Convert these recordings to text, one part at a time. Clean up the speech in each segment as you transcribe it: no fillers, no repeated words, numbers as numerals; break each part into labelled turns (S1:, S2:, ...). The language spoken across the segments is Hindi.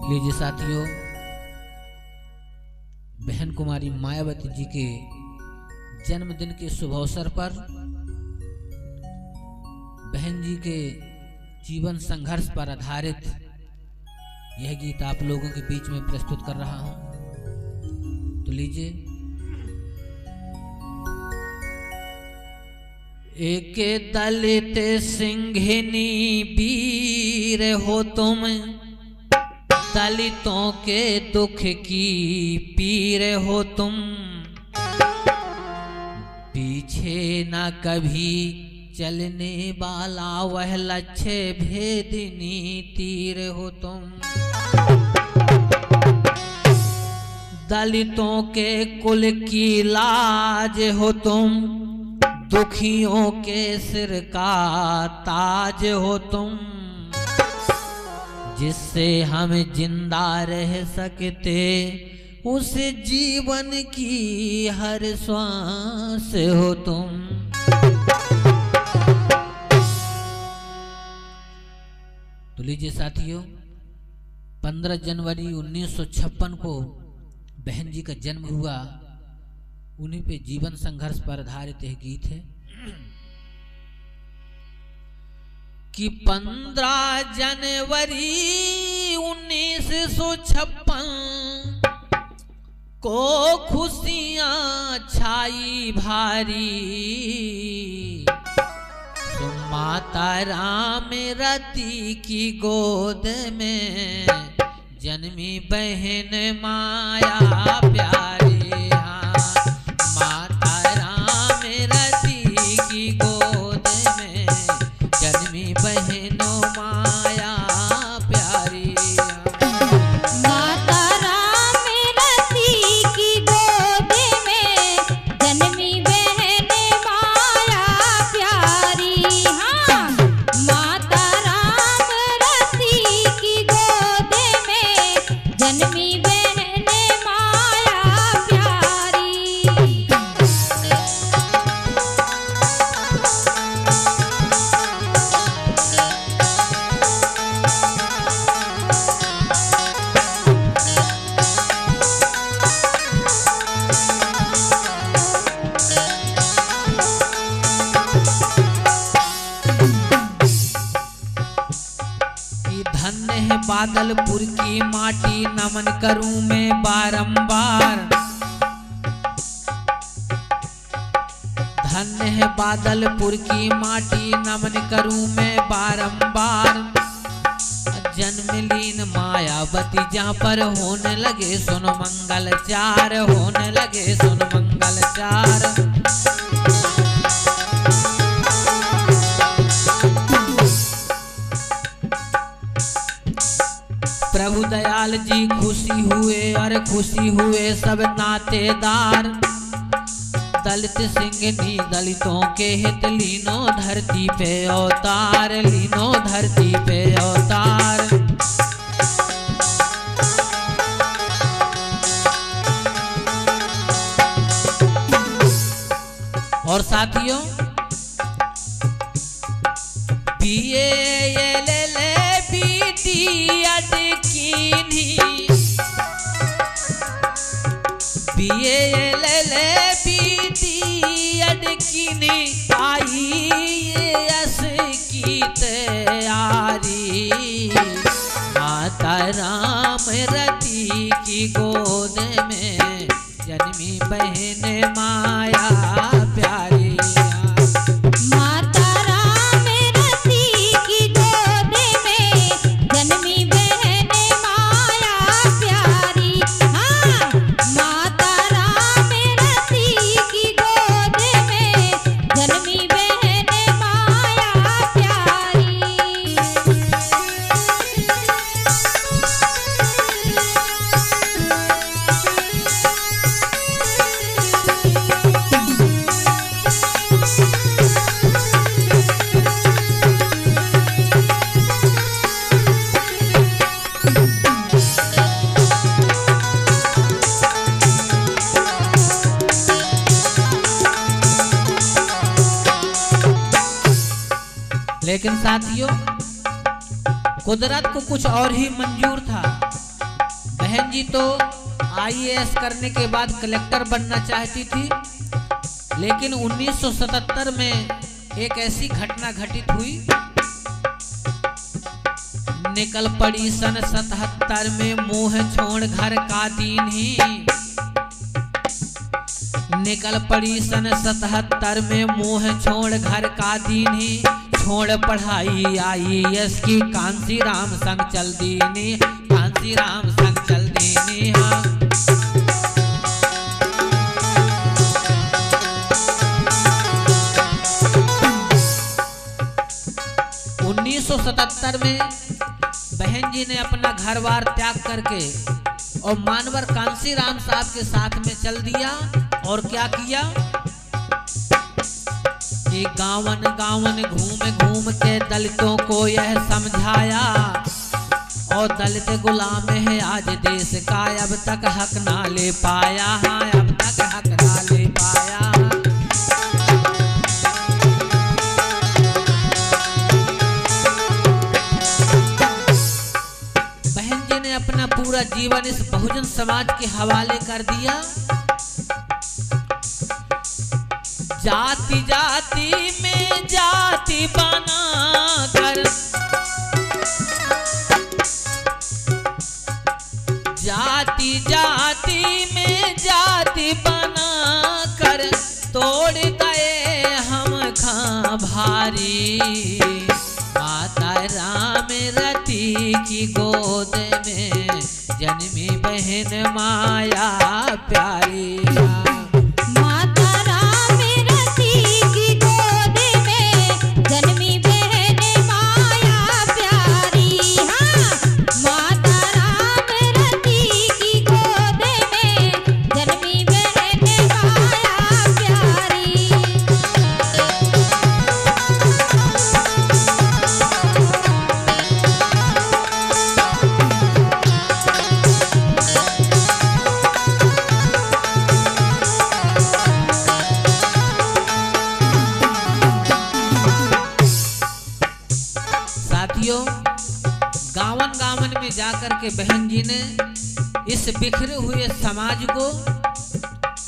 S1: लीजिए साथियों, बहन कुमारी मायावती जी के जन्मदिन के शुभ अवसर पर बहन जी के जीवन संघर्ष पर आधारित यह गीत आप लोगों के बीच में प्रस्तुत कर रहा हूं। तो लीजिए। एक दलित सिंघनी वीर हो तुम, दलितों के दुख की पीर हो तुम, पीछे न कभी चलने वाला वह लक्ष्य भेदिनी तीर हो तुम। दलितों के कुल की लाज हो तुम, दुखियों के सिर का ताज हो तुम, जिससे हम जिंदा रह सकते उस जीवन की हर श्वास हो तुम। तो लीजिए साथियों, 15 जनवरी 1956 को बहन जी का जन्म हुआ। उन्हीं पे जीवन संघर्ष पर आधारित यह गीत है कि 15 जनवरी 1956 को खुशियां छाई भारी, माता राम रति की गोद में जन्मी बहन माया प्यारी। माता राम रति की गोद में जन्मी बहनों माया प्यारी।
S2: माता राम रति की गोद में जन्मी बहन माया प्यारी। हाँ, माता राम रति की गोद में जन्मी बहन माया प्यारी।
S1: धन्य है बादलपुर की माटी, नमन करूं मैं बारंबार। धन्य है बादलपुर की माटी, नमन करूं मैं बारंबार। जन्मलीन मायावती जहाँ पर होने लगे सुन मंगलचार, होने लगे सुन मंगलचार। प्रभु दयाल जी खुशी हुए और खुशी हुए सब नातेदार। दलित सिंघनी दलितों के हित लीनो धरती पे अवतार, लीनो धरती पे अवतार। और साथियों, IAS की तैयारी। माता राम रति की गोद में जन्मी बहन माया प्यारी।
S2: माता राम रति की गोद में जन्मी बहन माया प्यारी। हाँ, माता राम रति की गोद में जन्मी बहन माया प्यारी।
S1: लेकिन साथियों, कुदरत को कुछ और ही मंजूर था। बहन जी तो आईएएस करने के बाद कलेक्टर बनना चाहती थी, लेकिन 1977 में एक ऐसी घटना घटित हुई। निकल पड़ी सन 77 में मुंह छोड़ घर का दीन ही। निकल पड़ी सन 77 में मुंह छोड़ घर का दीन ही। छोड़ पढ़ाई आईएएस की कांसी राम संग चल दीनी, कांसी राम संग चल दीनी। हाँ 1977 में बहन जी ने अपना घर बार त्याग करके और मानवर कांसी राम साहब के साथ में चल दिया। और क्या किया कि गावन गावन घूम घूम के दलितों को यह समझाया, और दलित गुलाम है आज देश का, अब तक हक ना ले पाया। हाँ अब तक हक ना ले पाया। बहन जी ने अपना पूरा जीवन इस बहुजन समाज के हवाले कर दिया। जाति जाति में जाति बना कर, जाति जाति में जाति बना कर, तोड़ गए हम खां भारी। माता राम रति की गोद में जन्मी बहन माया प्यारी। गावन गावन में जाकर के बहन जी ने इस बिखरे हुए समाज को,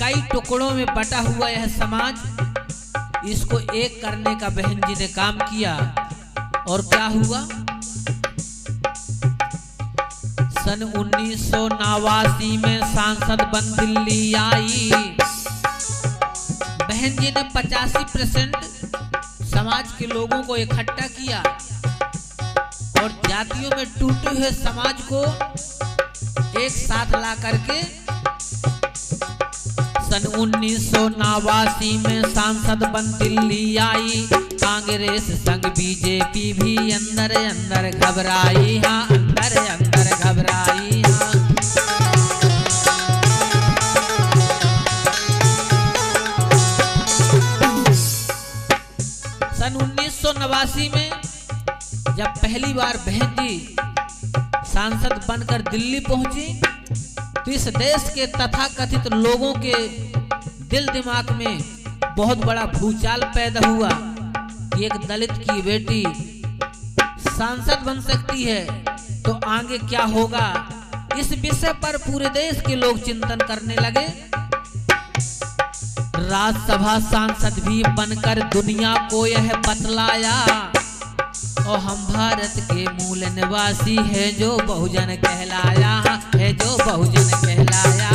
S1: कई टुकड़ों में बटा हुआ यह समाज, इसको एक करने का बहन जी ने काम किया। और क्या हुआ, सन 1989 में सांसद बन दिल्ली आई। बहन जी ने 85% समाज के लोगों को इकट्ठा किया और जातियों में टूटे हुए समाज को एक साथ ला करके सन 1989 में सांसद बन दिल्ली आई। कांग्रेस संग बीजेपी भी अंदर अंदर घबराई। हाँ अंदर अंदर घबराई। हाँ सन 1989 में जब पहली बार बहन जी सांसद बनकर दिल्ली पहुंची, तो इस देश के तथाकथित लोगों के दिल दिमाग में बहुत बड़ा भूचाल पैदा हुआ कि एक दलित की बेटी सांसद बन सकती है तो आगे क्या होगा। इस विषय पर पूरे देश के लोग चिंतन करने लगे। राज्यसभा सांसद भी बनकर दुनिया को यह बतलाया, और हम भारत के मूल निवासी है जो बहुजन कहलाया, है जो बहुजन कहलाया।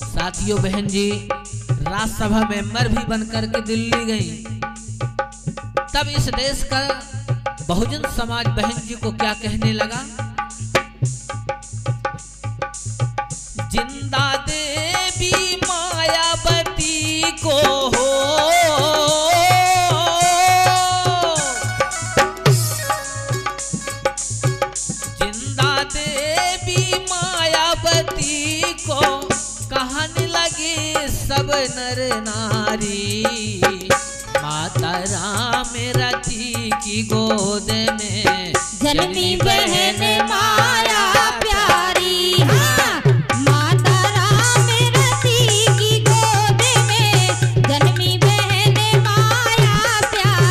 S1: साथियों बहन जी राज्यसभा मेंबर भी बनकर के दिल्ली गई। तब इस देश का बहुजन समाज बहन जी को क्या कहने लगा, जिंदा देवी मायावती को हो, जिंदा देवी मायावती को कहने लगे सब नर नारी। माता राम रति की गोद में
S2: जन्मी बहन माया प्यारी। हाँ माता राम रति की गोद में जन्मी बहन माया प्यारी।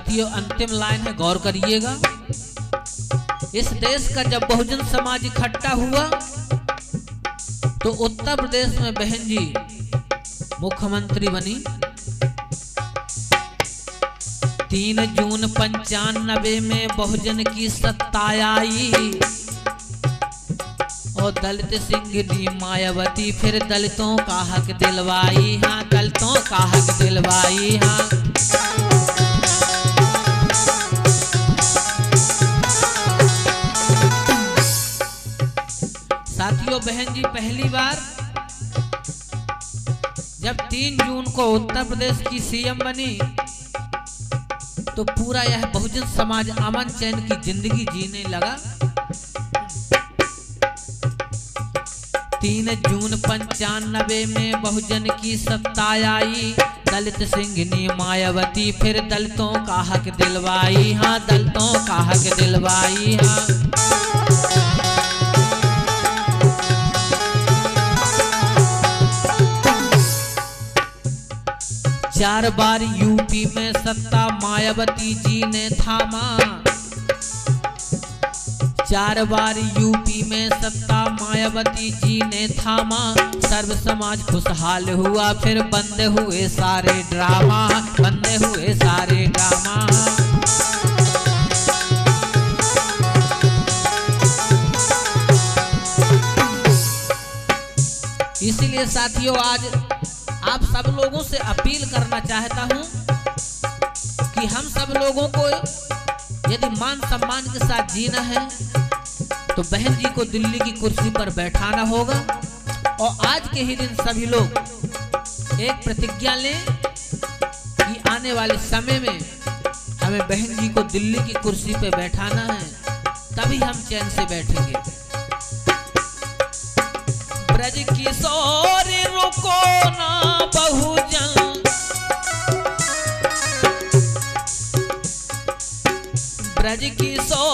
S1: साथियों अंतिम लाइन है, गौर करिएगा। इस देश का जब बहुजन समाज इकट्ठा हुआ तो उत्तर प्रदेश में बहन जी मुख्यमंत्री बनी। 3 जून 95 में बहुजन की सत्ता आई और दलित सिंह मायावती फिर दलितों का हक दिलवाई। हाँ, दलितों का हक दिलवाई। हाँ, साथियों बहन जी पहली बार जब 3 जून को उत्तर प्रदेश की सीएम बनी तो पूरा यह बहुजन समाज अमन चैन की जिंदगी जीने लगा। 3 जून 95 में बहुजन की सत्ता आई, दलित सिंह मायावती फिर दलितों का हक दिलवाई। हाँ, दलितों का हक दिलवाई। हाँ, 4 बार यूपी में सत्ता मायावती जी ने थामा। 4 बार यूपी में सत्ता मायावती जी ने थामा। सर्व समाज खुशहाल हुआ, फिर बंद हुए सारे ड्रामा, बंद हुए सारे ड्रामा। इसलिए साथियों आज आप सब लोगों से अपील करना चाहता हूं कि हम सब लोगों को यदि मान सम्मान के साथ जीना है तो बहन जी को दिल्ली की कुर्सी पर बैठाना होगा। और आज के ही दिन सभी लोग एक प्रतिज्ञा लें कि आने वाले समय में हमें बहन जी को दिल्ली की कुर्सी पर बैठाना है, तभी हम चैन से बैठेंगे। ब्रज किशोर रुको ना बहुजन, ब्रज किशोर